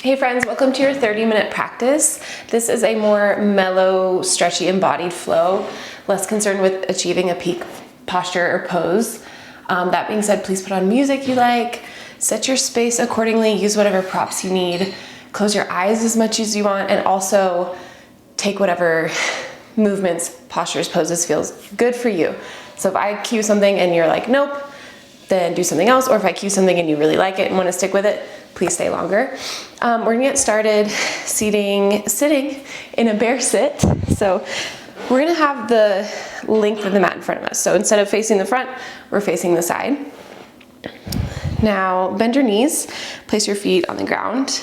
Hey friends, welcome to your 30-minute practice. This is a more mellow, stretchy, embodied flow, less concerned with achieving a peak posture or pose. That being said, please put on music you like, set your space accordingly, use whatever props you need, close your eyes as much as you want, and also take whatever movements, postures, poses feels good for you. So if I cue something and you're like, nope, then do something else, or if I cue something and you really like it and want to stick with it, please stay longer. We're gonna get started sitting in a bear sit. So we're gonna have the length of the mat in front of us. So instead of facing the front, we're facing the side. Now bend your knees, place your feet on the ground,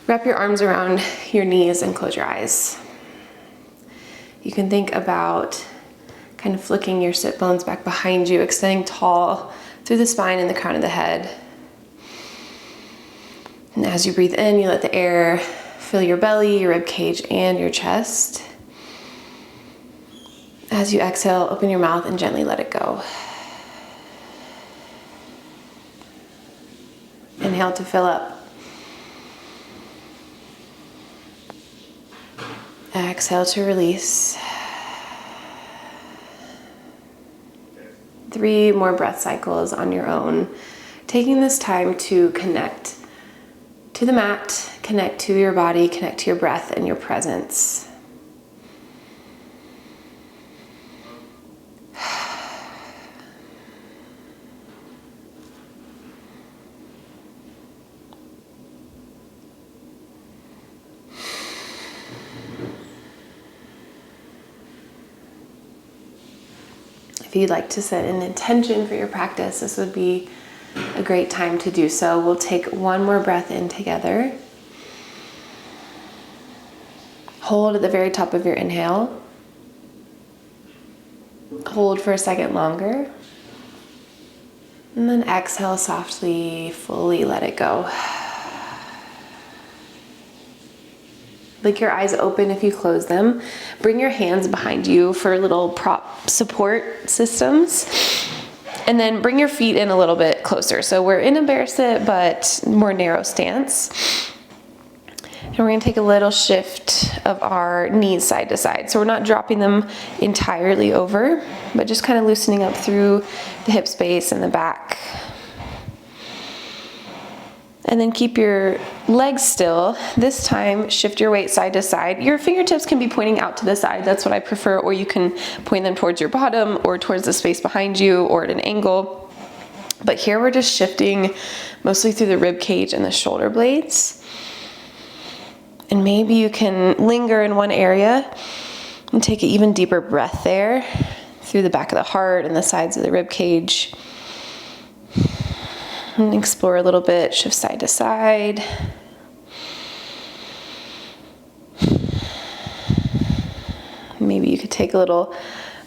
wrap your arms around your knees and close your eyes. You can think about kind of flicking your sit bones back behind you, extending tall through the spine and the crown of the head. And as you breathe in, you let the air fill your belly, your rib cage, and your chest. As you exhale, open your mouth and gently let it go. Inhale to fill up. Exhale to release. 3 more breath cycles on your own, taking this time to connect to the mat, connect to your body, connect to your breath and your presence. If you'd like to set an intention for your practice, this would be a great time to do so. We'll take one more breath in together. Hold at the very top of your inhale. Hold for a second longer. And then exhale softly, fully let it go. Like your eyes open if you close them. Bring your hands behind you for little prop support systems. And then bring your feet in a little bit closer. So we're in a bear sit, but more narrow stance. And we're gonna take a little shift of our knees side to side. So we're not dropping them entirely over, but just kind of loosening up through the hip space and the back. And then keep your legs still. This time, shift your weight side to side. Your fingertips can be pointing out to the side. That's what I prefer. Or you can point them towards your bottom or towards the space behind you or at an angle. But here we're just shifting mostly through the rib cage and the shoulder blades. And maybe you can linger in one area and take an even deeper breath there through the back of the heart and the sides of the rib cage. And explore a little bit, shift side to side. Maybe you could take a little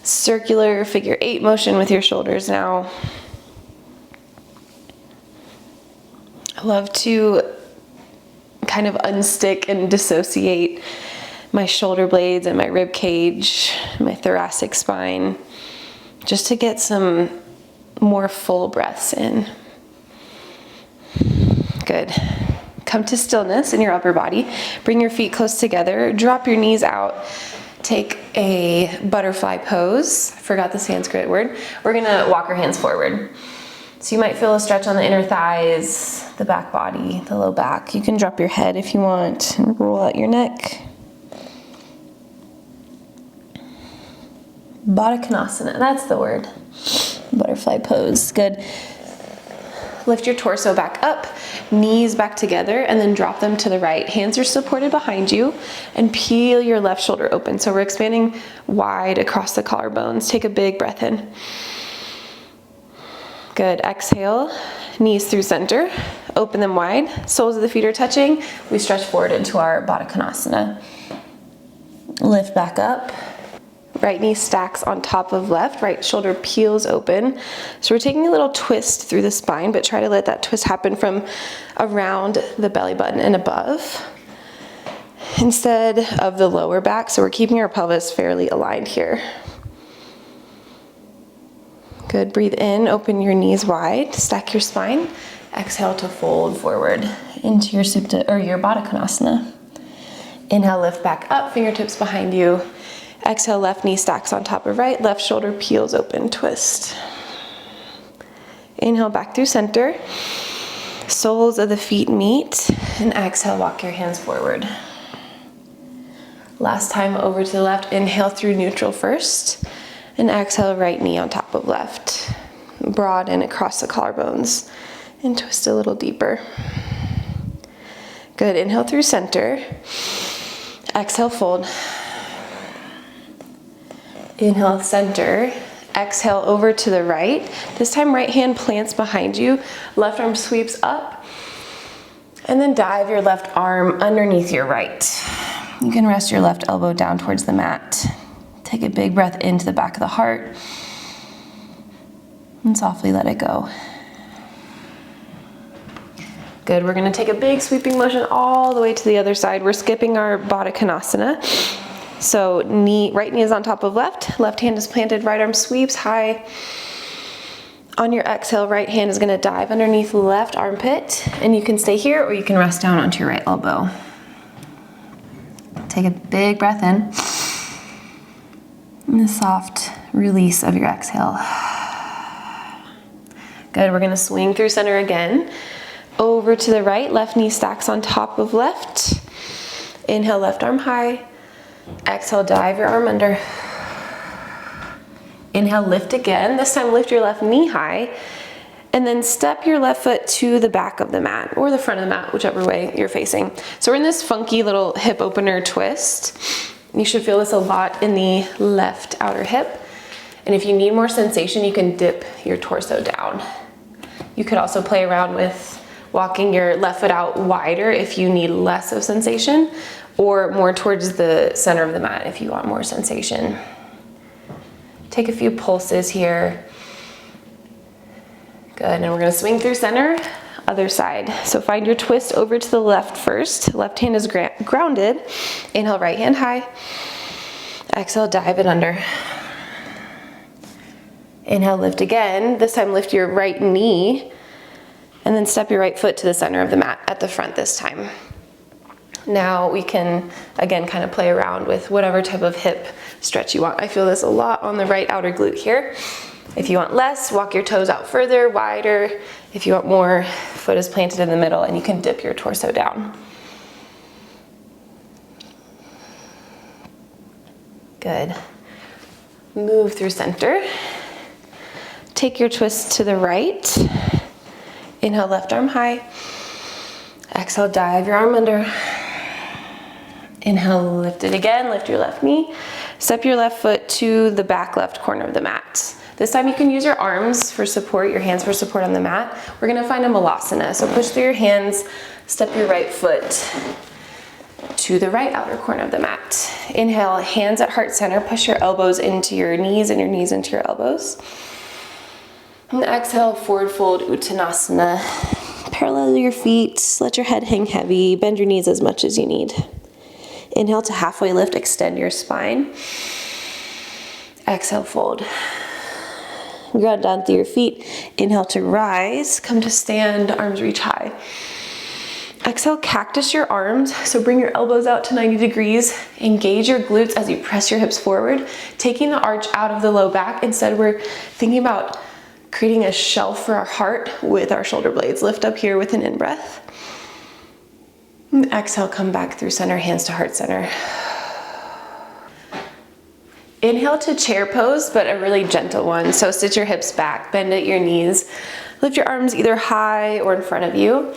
circular figure 8 motion with your shoulders now. I love to kind of unstick and dissociate my shoulder blades and my rib cage, my thoracic spine, just to get some more full breaths in. Good. Come to stillness in your upper body. Bring your feet close together. Drop your knees out. Take a butterfly pose. Forgot the Sanskrit word. We're gonna walk our hands forward. So you might feel a stretch on the inner thighs, the back body, the low back. You can drop your head if you want and roll out your neck. Baddha Konasana, that's the word. Butterfly pose. Good. Lift your torso back up, knees back together, and then drop them to the right. Hands are supported behind you, and peel your left shoulder open. So we're expanding wide across the collarbones. Take a big breath in. Good. Exhale, knees through center. Open them wide. Soles of the feet are touching. We stretch forward into our Baddha Konasana. Lift back up. Right knee stacks on top of left, right shoulder peels open. So we're taking a little twist through the spine, but try to let that twist happen from around the belly button and above instead of the lower back. So we're keeping our pelvis fairly aligned here. Good, breathe in, open your knees wide, stack your spine. Exhale to fold forward into your Supta or your Baddha Konasana. Inhale, lift back up, fingertips behind you. Exhale, left knee stacks on top of right, left shoulder peels open, twist. Inhale, back through center. Soles of the feet meet, and exhale, walk your hands forward. Last time over to the left, inhale through neutral first, and exhale, right knee on top of left. Broaden across the collarbones, and twist a little deeper. Good, inhale through center. Exhale, fold. Inhale, center. Exhale, over to the right. This time, right hand plants behind you. Left arm sweeps up. And then dive your left arm underneath your right. You can rest your left elbow down towards the mat. Take a big breath into the back of the heart. And softly let it go. Good, we're gonna take a big sweeping motion all the way to the other side. We're skipping our Baddha Konasana. So right knee is on top of left hand is planted, right arm sweeps high. On your exhale, right hand is gonna dive underneath left armpit, and you can stay here or you can rest down onto your right elbow. Take a big breath in, and a soft release of your exhale. Good, we're gonna swing through center again. Over to the right, left knee stacks on top of left. Inhale, left arm high. Exhale, dive your arm under. Inhale, lift again. This time lift your left knee high. And then step your left foot to the back of the mat or the front of the mat, whichever way you're facing. So we're in this funky little hip opener twist. You should feel this a lot in the left outer hip. And if you need more sensation, you can dip your torso down. You could also play around with walking your left foot out wider if you need less of sensation, or more towards the center of the mat if you want more sensation. Take a few pulses here. Good, and we're gonna swing through center, other side. So find your twist over to the left first. Left hand is grounded. Inhale, right hand high. Exhale, dive it under. Inhale, lift again. This time lift your right knee, and then step your right foot to the center of the mat at the front this time. Now we can, again, kind of play around with whatever type of hip stretch you want. I feel this a lot on the right outer glute here. If you want less, walk your toes out further, wider. If you want more, foot is planted in the middle, and you can dip your torso down. Good. Move through center. Take your twist to the right. Inhale, left arm high. Exhale, dive your arm under. Inhale, lift it again, lift your left knee. Step your left foot to the back left corner of the mat. This time you can use your arms for support, your hands for support on the mat. We're gonna find a malasana. So push through your hands, step your right foot to the right outer corner of the mat. Inhale, hands at heart center, push your elbows into your knees and your knees into your elbows. And exhale, forward fold Uttanasana. Parallel your feet, let your head hang heavy, bend your knees as much as you need. Inhale to halfway lift, extend your spine. Exhale, fold. Ground down through your feet. Inhale to rise, come to stand, arms reach high. Exhale, cactus your arms, so bring your elbows out to 90 degrees. Engage your glutes as you press your hips forward, taking the arch out of the low back. Instead, we're thinking about creating a shelf for our heart with our shoulder blades. Lift up here with an in-breath. Exhale, come back through center, hands to heart center. Inhale to chair pose, but a really gentle one. So sit your hips back, bend at your knees. Lift your arms either high or in front of you.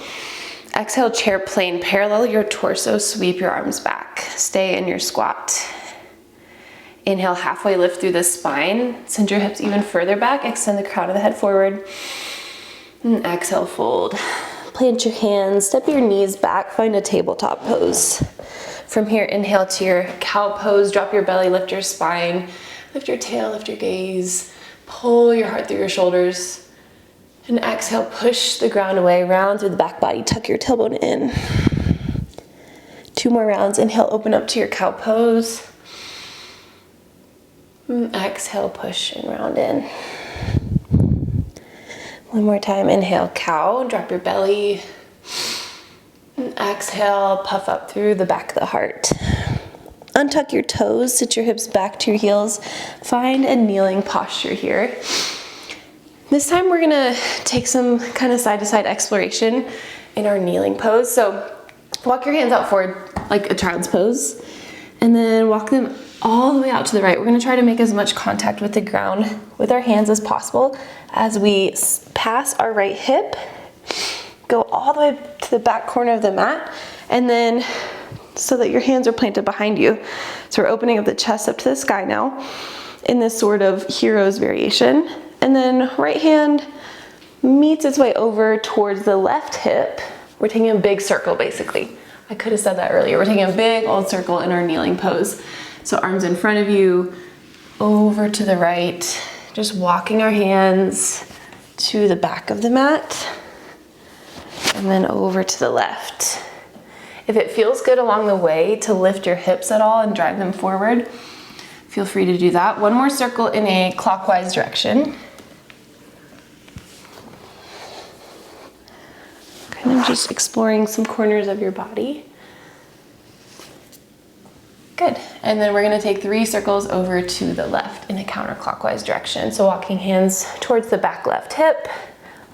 Exhale, chair plane, parallel your torso, sweep your arms back. Stay in your squat. Inhale, halfway lift through the spine. Send your hips even further back. Extend the crown of the head forward. And exhale, fold. Plant your hands, step your knees back, find a tabletop pose. From here, inhale to your cow pose. Drop your belly, lift your spine. Lift your tail, lift your gaze. Pull your heart through your shoulders. And exhale, push the ground away, round through the back body. Tuck your tailbone in. 2 more rounds. Inhale, open up to your cow pose. Exhale, push and round in. One more time, inhale, cow, drop your belly. And exhale, puff up through the back of the heart. Untuck your toes, sit your hips back to your heels. Find a kneeling posture here. This time we're gonna take some kind of side-to-side exploration in our kneeling pose. So walk your hands out forward like a child's pose, and then walk them all the way out to the right. We're gonna try to make as much contact with the ground with our hands as possible as we pass our right hip, go all the way to the back corner of the mat, and then so that your hands are planted behind you. So we're opening up the chest up to the sky now in this sort of hero's variation. And then right hand meets its way over towards the left hip. We're taking a big circle basically. I could have said that earlier. We're taking a big old circle in our kneeling pose. So arms in front of you, over to the right, just walking our hands to the back of the mat, and then over to the left. If it feels good along the way to lift your hips at all and drive them forward, feel free to do that. One more circle in a clockwise direction. Kind of just exploring some corners of your body. Good. And then we're going to take 3 circles over to the left in a counterclockwise direction. So walking hands towards the back left hip,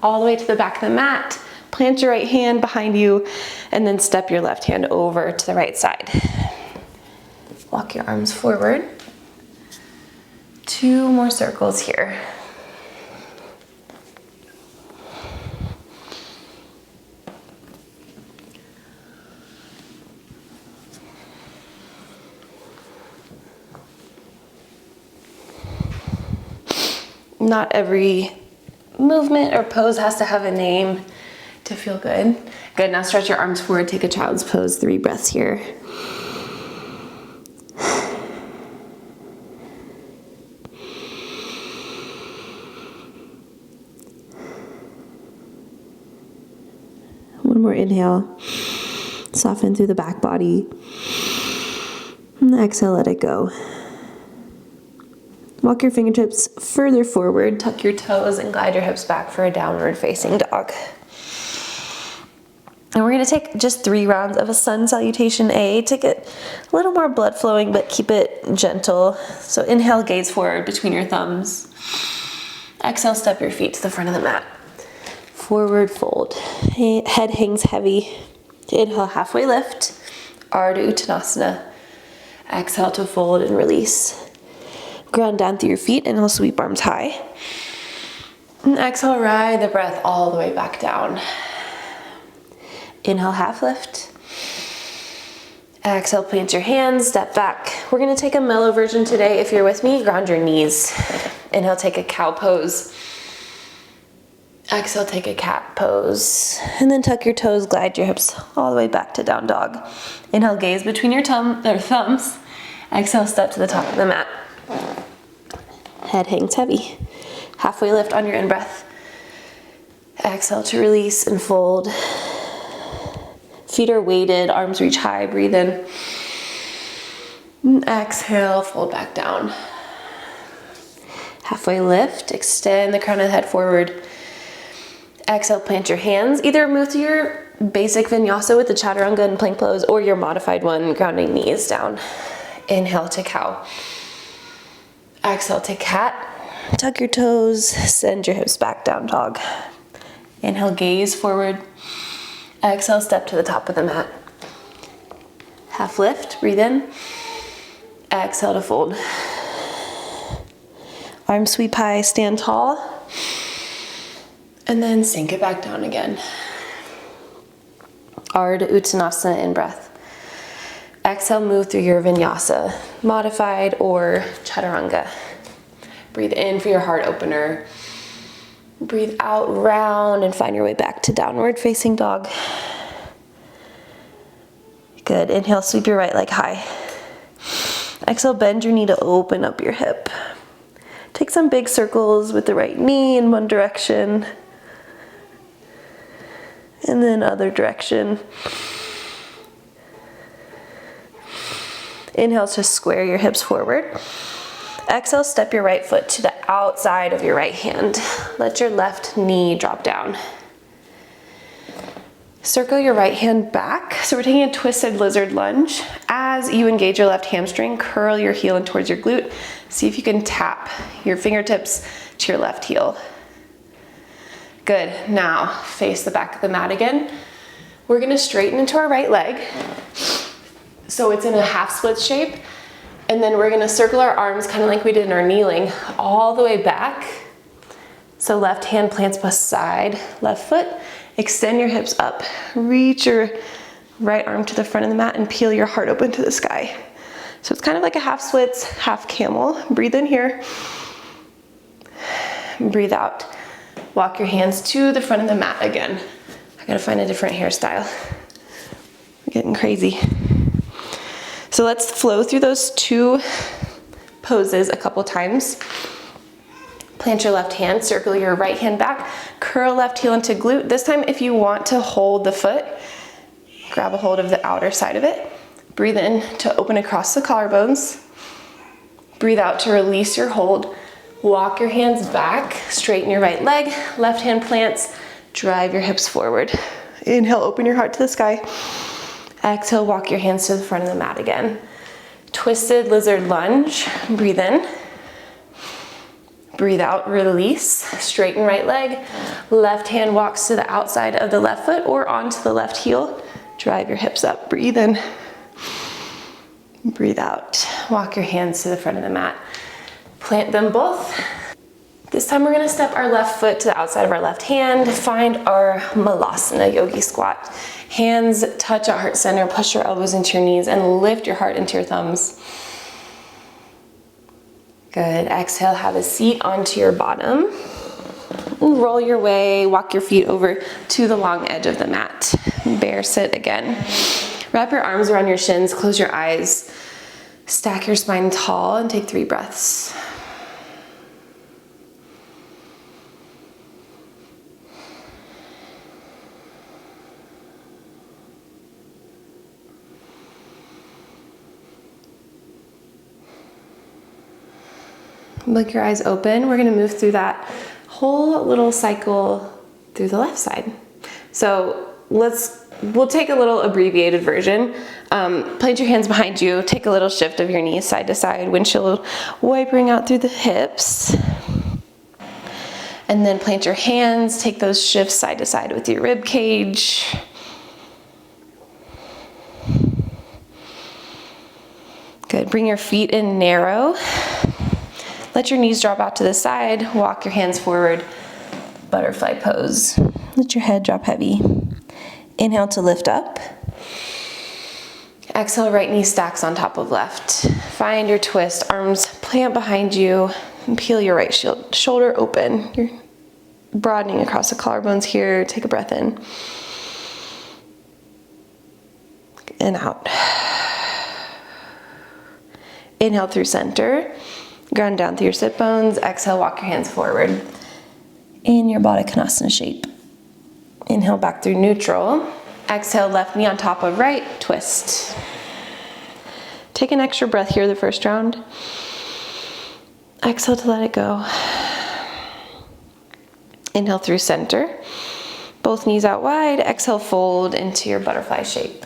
all the way to the back of the mat. Plant your right hand behind you, and then step your left hand over to the right side. Walk your arms forward. 2 more circles here. Not every movement or pose has to have a name to feel good. Good, now stretch your arms forward, take a child's pose, 3 breaths here. One more inhale, soften through the back body. And exhale, let it go. Walk your fingertips further forward, tuck your toes, and glide your hips back for a downward facing dog. And we're gonna take just 3 rounds of a sun salutation A to get a little more blood flowing, but keep it gentle. So inhale, gaze forward between your thumbs. Exhale, step your feet to the front of the mat. Forward fold, head hangs heavy. Inhale, halfway lift, Ardha Uttanasana. Exhale to fold and release. Ground down through your feet, and we'll sweep arms high. And exhale, ride the breath all the way back down. Inhale, half lift. Exhale, plant your hands, step back. We're gonna take a mellow version today. If you're with me, ground your knees. Inhale, take a cow pose. Exhale, take a cat pose. And then tuck your toes, glide your hips all the way back to down dog. Inhale, gaze between your thumbs. Exhale, step to the top of the mat. Head hangs heavy. Halfway lift on your in-breath. Exhale to release and fold. Feet are weighted, arms reach high, breathe in. And exhale, fold back down. Halfway lift, extend the crown of the head forward. Exhale, plant your hands. Either move to your basic vinyasa with the chaturanga and plank pose, or your modified one, grounding knees down. Inhale to cow. Exhale to cat. Tuck your toes, send your hips back, down dog. Inhale, gaze forward. Exhale, step to the top of the mat. Half lift, breathe in. Exhale to fold. Arms sweep high, stand tall. And then sink it back down again. Ardha Uttanasana in breath. Exhale, move through your vinyasa, modified or chaturanga. Breathe in for your heart opener. Breathe out, round, and find your way back to downward facing dog. Good, inhale, sweep your right leg high. Exhale, bend your knee to open up your hip. Take some big circles with the right knee in one direction. And then other direction. Inhale to square your hips forward. Exhale, step your right foot to the outside of your right hand. Let your left knee drop down. Circle your right hand back. So we're taking a twisted lizard lunge. As you engage your left hamstring, curl your heel in towards your glute. See if you can tap your fingertips to your left heel. Good. Now face the back of the mat again. We're gonna straighten into our right leg. So it's in a half split shape. And then we're gonna circle our arms kind of like we did in our kneeling, all the way back. So left hand plants beside left foot. Extend your hips up. Reach your right arm to the front of the mat and peel your heart open to the sky. So it's kind of like a half splits, half camel. Breathe in here. Breathe out. Walk your hands to the front of the mat again. I gotta find a different hairstyle. I'm getting crazy. So let's flow through those two poses a couple times. Plant your left hand, circle your right hand back, curl left heel into glute. This time, if you want to hold the foot, grab a hold of the outer side of it. Breathe in to open across the collarbones. Breathe out to release your hold. Walk your hands back, straighten your right leg, left hand plants, drive your hips forward. Inhale, open your heart to the sky. Exhale, walk your hands to the front of the mat again. Twisted lizard lunge, breathe in. Breathe out, release, straighten right leg. Left hand walks to the outside of the left foot or onto the left heel. Drive your hips up, breathe in. Breathe out, walk your hands to the front of the mat. Plant them both. This time we're gonna step our left foot to the outside of our left hand. Find our malasana yogi squat. Hands touch at heart center, push your elbows into your knees and lift your heart into your thumbs. Good, exhale, have a seat onto your bottom. Roll your way, walk your feet over to the long edge of the mat. Bear sit again. Wrap your arms around your shins, close your eyes. Stack your spine tall and take 3 breaths. Blink your eyes open. We're gonna move through that whole little cycle through the left side. So we'll take a little abbreviated version. Plant your hands behind you, take a little shift of your knees side to side, windshield wipering out through the hips. And then plant your hands, take those shifts side to side with your rib cage. Good, bring your feet in narrow. Let your knees drop out to the side, walk your hands forward, butterfly pose. Let your head drop heavy. Inhale to lift up. Exhale, right knee stacks on top of left. Find your twist, arms plant behind you, and peel your right shoulder open. You're broadening across the collarbones here. Take a breath in. And out. Inhale through center. Ground down through your sit bones. Exhale, walk your hands forward in your Baddha Konasana shape. Inhale back through neutral. Exhale, left knee on top of right, twist. Take an extra breath here the first round. Exhale to let it go. Inhale through center. Both knees out wide. Exhale, fold into your butterfly shape.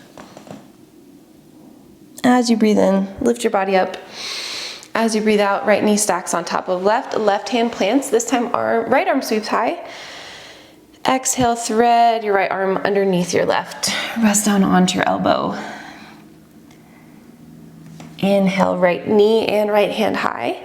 As you breathe in, lift your body up. As you breathe out, right knee stacks on top of left. Left hand plants. This time our right arm sweeps high. Exhale, thread your right arm underneath your left. Rest down onto your elbow. Inhale, right knee and right hand high.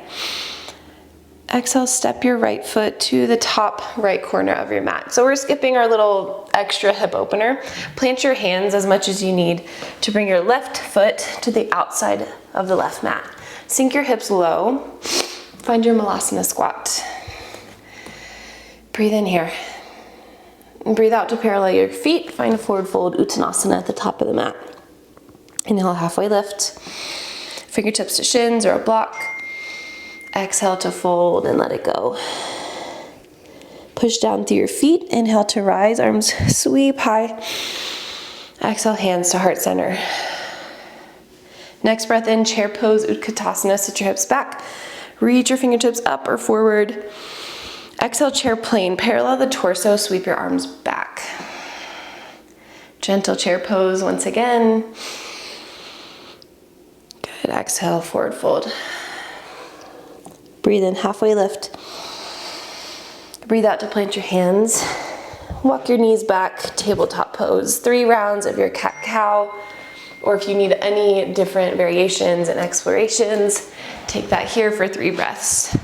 Exhale, step your right foot to the top right corner of your mat. So we're skipping our little extra hip opener. Plant your hands as much as you need to bring your left foot to the outside of the left mat. Sink your hips low. Find your malasana squat. Breathe in here. And breathe out to parallel your feet. Find a forward fold uttanasana at the top of the mat. Inhale, halfway lift. Fingertips to shins or a block. Exhale to fold and let it go. Push down through your feet. Inhale to rise, arms sweep high. Exhale, hands to heart center. Next breath in, chair pose, Utkatasana, sit your hips back. Reach your fingertips up or forward. Exhale, chair plane. Parallel the torso, sweep your arms back. Gentle chair pose once again. Good, exhale, forward fold. Breathe in, halfway lift. Breathe out to plant your hands. Walk your knees back, tabletop pose. 3 rounds of your cat-cow, or if you need any different variations and explorations, take that here for 3 breaths.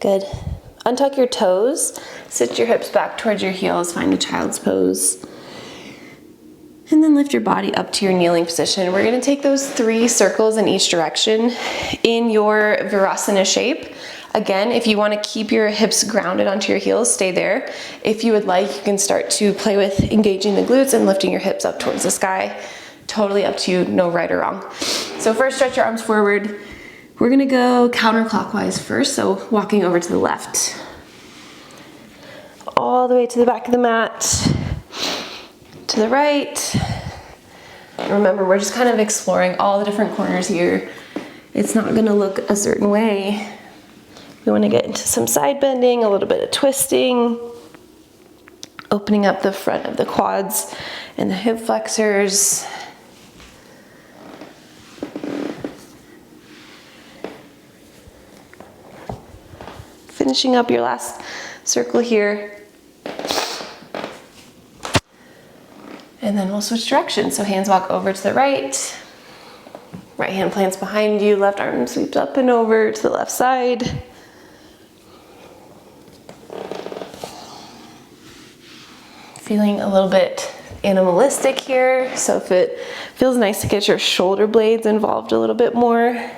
Good. Untuck your toes, sit your hips back towards your heels, find a child's pose. And then lift your body up to your kneeling position. We're gonna take those 3 circles in each direction in your Virasana shape. Again, if you wanna keep your hips grounded onto your heels, stay there. If you would like, you can start to play with engaging the glutes and lifting your hips up towards the sky. Totally up to you, no right or wrong. So first, stretch your arms forward. We're gonna go counterclockwise first, so walking over to the left. All the way to the back of the mat, to the right. Remember, we're just kind of exploring all the different corners here. It's not gonna look a certain way. We wanna get into some side bending, a little bit of twisting, opening up the front of the quads and the hip flexors. Finishing up your last circle here. And then we'll switch directions. So hands walk over to the right. Right hand plants behind you. Left arm sweeps up and over to the left side. Feeling a little bit animalistic here. So if it feels nice to get your shoulder blades involved a little bit more,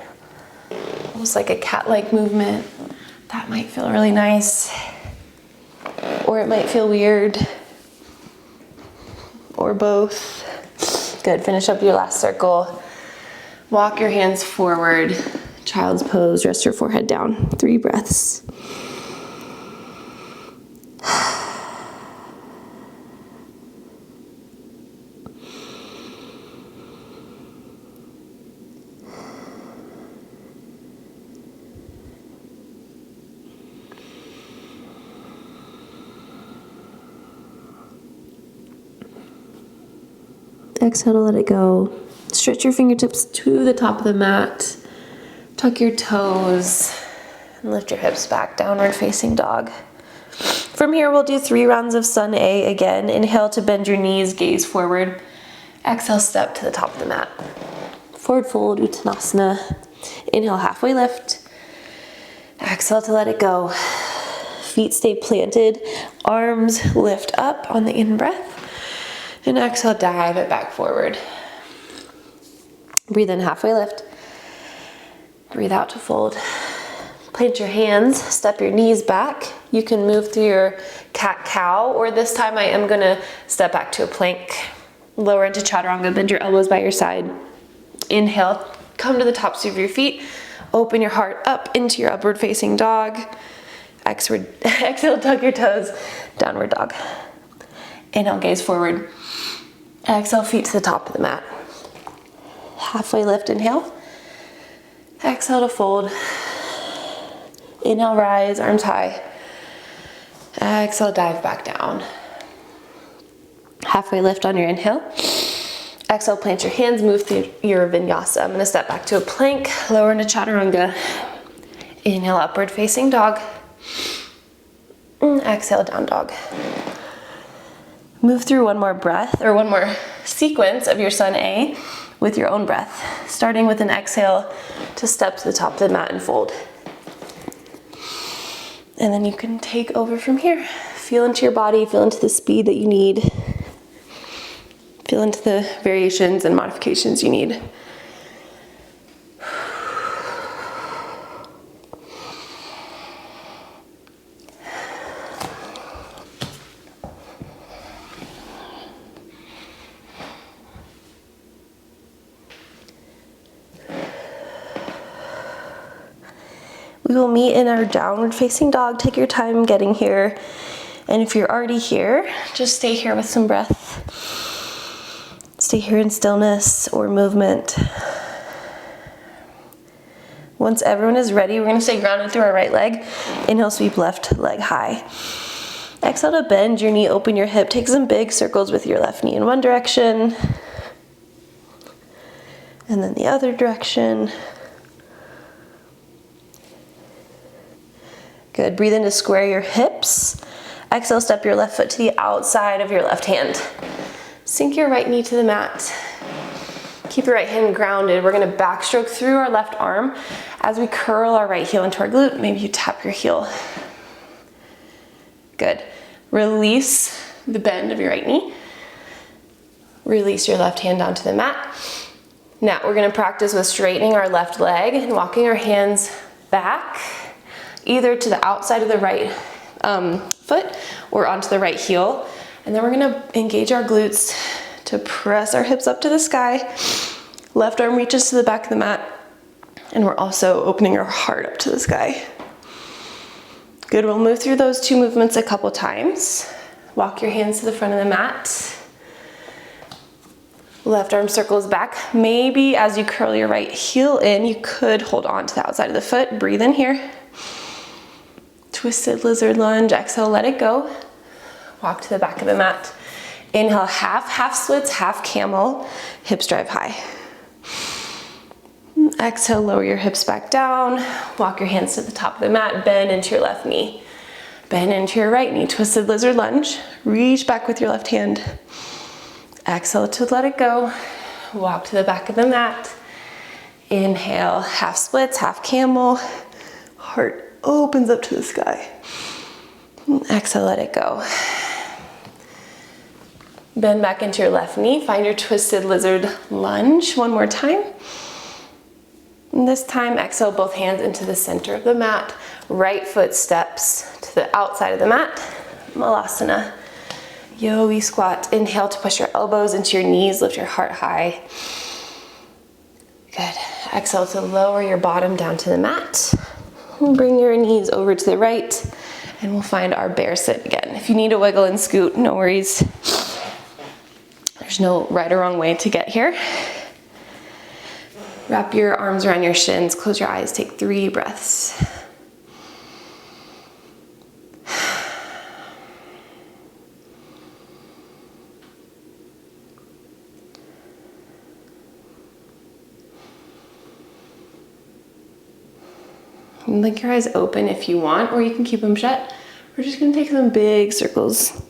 almost like a cat-like movement, that might feel really nice. Or it might feel weird. Or both. Good, finish up your last circle. Walk your hands forward, child's pose, rest your forehead down. 3 breaths. Exhale to let it go. Stretch your fingertips to the top of the mat. Tuck your toes and lift your hips back, downward facing dog. From here, we'll do 3 rounds of Sun A again. Inhale to bend your knees, gaze forward. Exhale, step to the top of the mat. Forward fold, Uttanasana. Inhale, halfway lift. Exhale to let it go. Feet stay planted. Arms lift up on the in-breath. And exhale, dive it back forward. Breathe in, halfway lift. Breathe out to fold. Plant your hands, step your knees back. You can move through your cat-cow, or this time I am gonna step back to a plank. Lower into chaturanga, bend your elbows by your side. Inhale, come to the tops of your feet. Open your heart up into your upward facing dog. Exhale, tuck your toes, downward dog. Inhale, gaze forward. Exhale, feet to the top of the mat. Halfway lift, inhale. Exhale to fold. Inhale, rise, arms high. Exhale, dive back down. Halfway lift on your inhale. Exhale, plant your hands, move through your vinyasa. I'm gonna step back to a plank, lower into chaturanga. Inhale, upward facing dog. Exhale, down dog. Move through one more breath, or one more sequence of your Sun A with your own breath, starting with an exhale to step to the top of the mat and fold. And then you can take over from here. Feel into your body, feel into the speed that you need. Feel into the variations and modifications you need. We will meet in our downward facing dog. Take your time getting here. And if you're already here, just stay here with some breath. Stay here in stillness or movement. Once everyone is ready, we're gonna stay grounded through our right leg. Inhale, sweep left leg high. Exhale to bend your knee, open your hip. Take some big circles with your left knee in one direction. And then the other direction. Good, breathe in to square your hips. Exhale, step your left foot to the outside of your left hand. Sink your right knee to the mat. Keep your right hand grounded. We're gonna backstroke through our left arm as we curl our right heel into our glute. Maybe you tap your heel. Good. Release the bend of your right knee. Release your left hand onto the mat. Now we're gonna practice with straightening our left leg and walking our hands back, either to the outside of the right foot or onto the right heel. And then we're gonna engage our glutes to press our hips up to the sky. Left arm reaches to the back of the mat. And we're also opening our heart up to the sky. Good, we'll move through those two movements a couple times. Walk your hands to the front of the mat. Left arm circles back. Maybe as you curl your right heel in, you could hold on to the outside of the foot. Breathe in here. Twisted lizard lunge. Exhale, let it go. Walk to the back of the mat. Inhale, half splits, half camel. Hips drive high. Exhale, lower your hips back down. Walk your hands to the top of the mat. Bend into your left knee. Bend into your right knee. Twisted lizard lunge. Reach back with your left hand. Exhale to let it go. Walk to the back of the mat. Inhale, half splits, half camel. Heart opens up to the sky. Exhale, let it go. Bend back into your left knee. Find your twisted lizard lunge one more time. And this time, exhale both hands into the center of the mat. Right foot steps to the outside of the mat. Malasana. Yogi squat. Inhale to push your elbows into your knees. Lift your heart high. Good. Exhale to lower your bottom down to the mat. And bring your knees over to the right. And we'll find our bear sit again. If you need to wiggle and scoot, no worries. There's no right or wrong way to get here. Wrap your arms around your shins, close your eyes, take 3 breaths. And blink your eyes open if you want, or you can keep them shut. We're just gonna take some big circles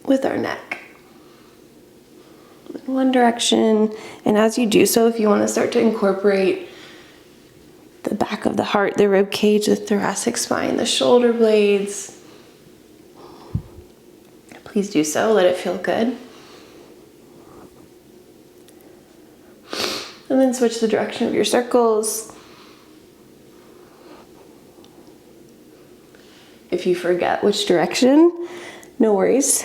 with our neck. In one direction, and as you do so, if you want to start to incorporate the back of the heart, the rib cage, the thoracic spine, the shoulder blades, please do so. Let it feel good. And then switch the direction of your circles. If you forget which direction, no worries.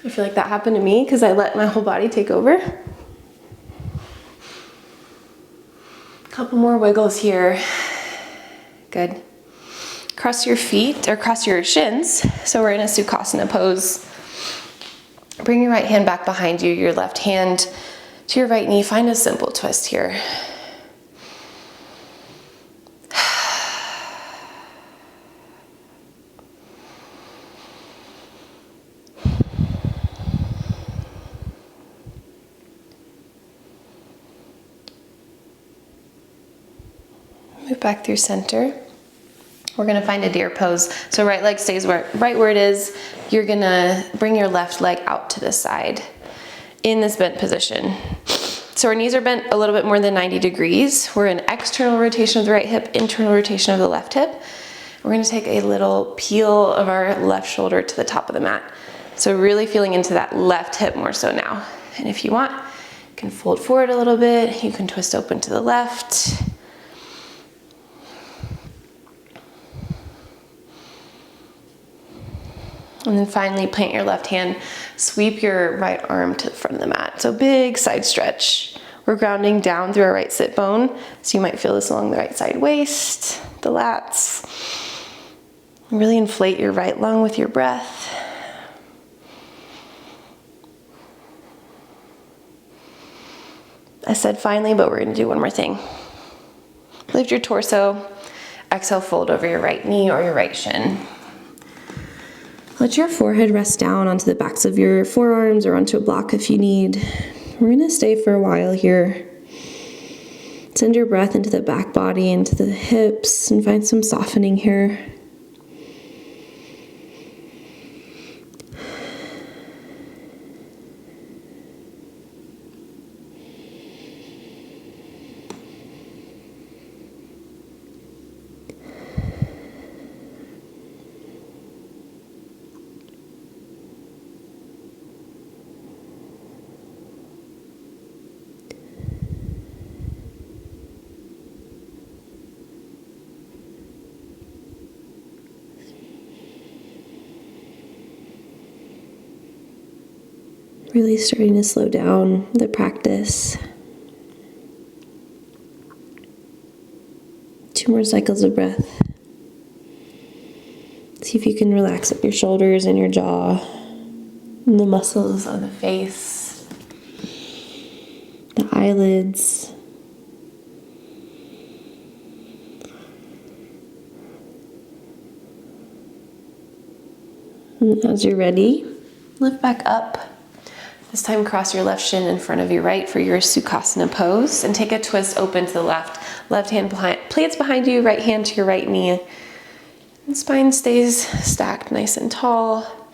I feel like that happened to me because I let my whole body take over. A couple more wiggles here. Good. Cross your feet, or cross your shins. So we're in a Sukhasana pose. Bring your right hand back behind you, your left hand to your right knee. Find a simple twist here. Move back through center. We're gonna find a deer pose. So right leg stays right where it is. You're gonna bring your left leg out to the side in this bent position. So our knees are bent a little bit more than 90 degrees. We're in external rotation of the right hip, internal rotation of the left hip. We're gonna take a little peel of our left shoulder to the top of the mat. So really feeling into that left hip more so now. And if you want, you can fold forward a little bit. You can twist open to the left. And then finally plant your left hand, sweep your right arm to the front of the mat. So big side stretch. We're grounding down through our right sit bone. So you might feel this along the right side waist. the lats. Really inflate your right lung with your breath. I said finally, but we're gonna do one more thing. Lift your torso, exhale, fold over your right knee or your right shin. Let your forehead rest down onto the backs of your forearms or onto a block if you need. We're gonna stay for a while here. Send your breath into the back body, into the hips, and find some softening here. Really starting to slow down the practice. 2 more cycles of breath. See if you can relax up your shoulders and your jaw, and the muscles of the face, the eyelids. And as you're ready, lift back up. This time cross your left shin in front of your right for your Sukhasana pose and take a twist open to the left. Left hand plants behind you, right hand to your right knee. And spine stays stacked nice and tall.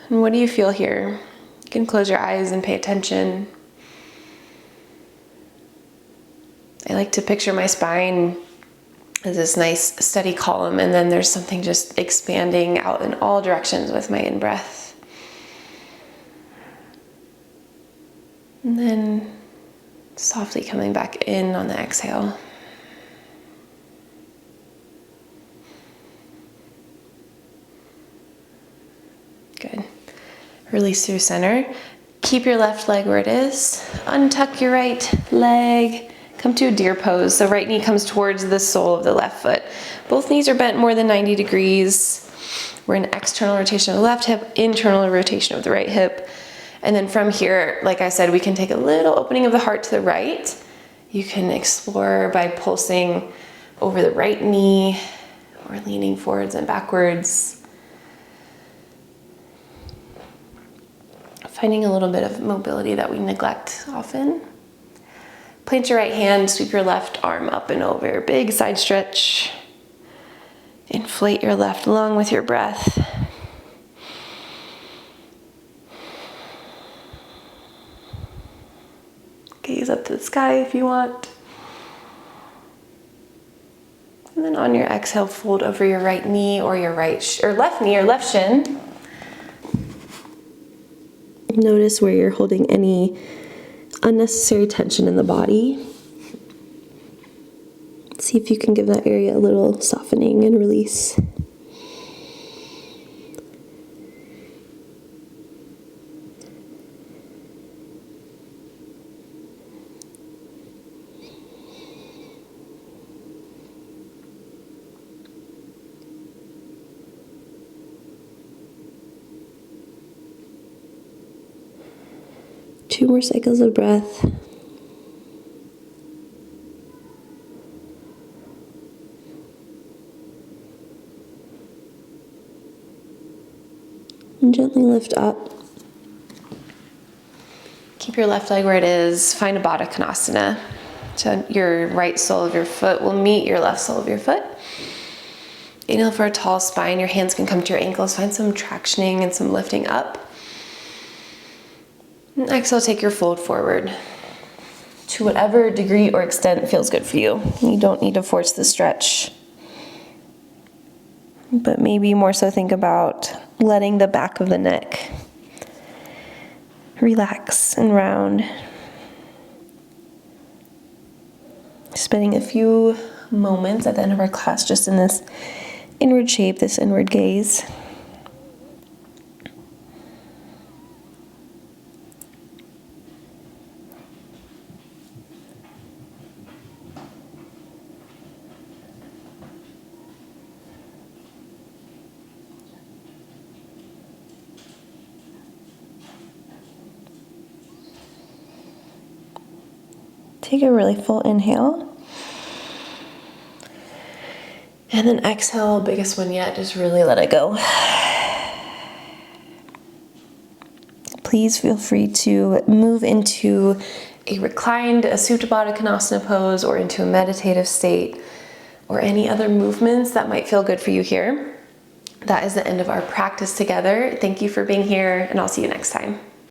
And what do you feel here? You can close your eyes and pay attention. I like to picture my spine as this nice steady column, and then there's something just expanding out in all directions with my in-breath. And then softly coming back in on the exhale. Good. Release through center. Keep your left leg where it is. Untuck your right leg. Come to a deer pose. The right knee comes towards the sole of the left foot. Both knees are bent more than 90 degrees. We're in external rotation of the left hip, internal rotation of the right hip. And then from here, like I said, we can take a little opening of the heart to the right. You can explore by pulsing over the right knee or leaning forwards and backwards. Finding a little bit of mobility that we neglect often. Plant your right hand, sweep your left arm up and over. Big side stretch. Inflate your left lung with your breath. Gaze up to the sky if you want. And then on your exhale, fold over your right knee or your left knee or left shin. Notice where you're holding any unnecessary tension in the body. See if you can give that area a little softening and release. Two more cycles of breath. And gently lift up. Keep your left leg where it is. Find a Baddha Konasana. So your right sole of your foot will meet your left sole of your foot. Inhale for a tall spine. Your hands can come to your ankles. Find some tractioning and some lifting up. And exhale, take your fold forward to whatever degree or extent feels good for you. You don't need to force the stretch, but maybe more so think about letting the back of the neck relax and round. Spending a few moments at the end of our class just in this inward shape, this inward gaze. Take a really full inhale. And then exhale, biggest one yet, just really let it go. Please feel free to move into a reclined, a Supta Baddha Konasana pose, or into a meditative state, or any other movements that might feel good for you here. That is the end of our practice together. Thank you for being here, and I'll see you next time.